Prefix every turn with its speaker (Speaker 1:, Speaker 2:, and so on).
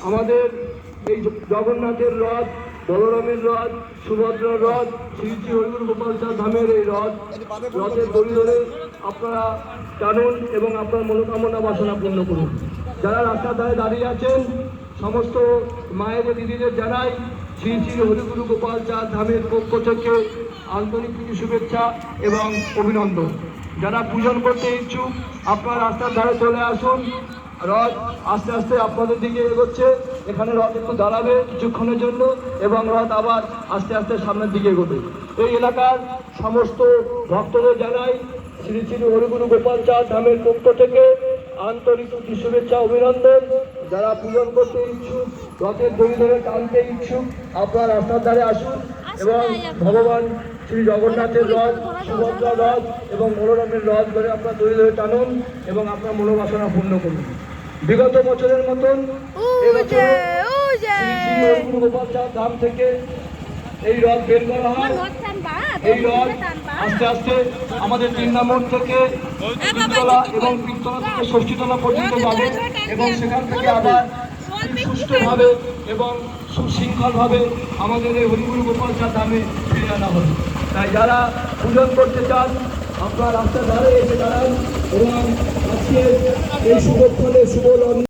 Speaker 1: আমাদের এই জগন্নাথের রথ, বলরামের রথ, সুভদ্রার রথ, শ্রী শ্রী হরিগুরু গোপাল চাঁদ ধামের এই রথের দড়ি ধরে আপনারা টানুন এবং আপনার মনোকামনা বাসনা পূর্ণ করুন। যারা রাস্তার ধারে দাঁড়িয়ে আছেন সমস্ত মায়ের দিদিদের জানাই শ্রী শ্রী হরিগুরু গোপাল চাঁদ ধামের পক্ষ থেকে আন্তরিক প্রীতি শুভেচ্ছা এবং অভিনন্দন। যারা পূজন করতে ইচ্ছুক আপনারা রাস্তার ধারে চলে আসুন। রথ আস্তে আস্তে আপনাদের দিকে এগোচ্ছে। এখানে রথ একটু দাঁড়াবে কিছুক্ষণের জন্য এবং রথ আবার আস্তে আস্তে সামনের দিকে এগোবে। এই এলাকার সমস্ত ভক্তদের জানাই শ্রী শ্রী হরিগুরু গোপাল চাঁদ ধামের পক্ষ থেকে আন্তরিক শুভেচ্ছা অভিনন্দন। যারা পূজন করতে ইচ্ছুক, রথের দড়ি ধরে টানতে ইচ্ছুক আপনারা রাস্তার ধারে আসুন এবং ভগবান শ্রী জগন্নাথের রথ, সুভদ্রা রথ এবং বলরামের রথ ধরে আপনার দড়ি ধরে টানুন এবং আপনার মনোবাসনা পূর্ণ করুন। বিগত বছরের মতন গোপাল চাঁদ ধাম থেকে এই রথ বের করা হয়। এই রথ আস্তে আস্তে আমাদের 3 নম্বর থেকে পীরতলা এবং পীরতলা থেকে ষষ্ঠীতলা পর্যন্ত যাবে এবং সেখান থেকে আবার সুষ্ঠুভাবে এবং সুশৃঙ্খলভাবে আমাদের এই হরিগুরু গোপাল চাঁদ ধামে ফিরে আনা হবে। তাই যারা পূজন করতে চান আপনার রাস্তার ধারে এসে দাঁড়ান এবং আজকে এই শুভক্ষণে শুভ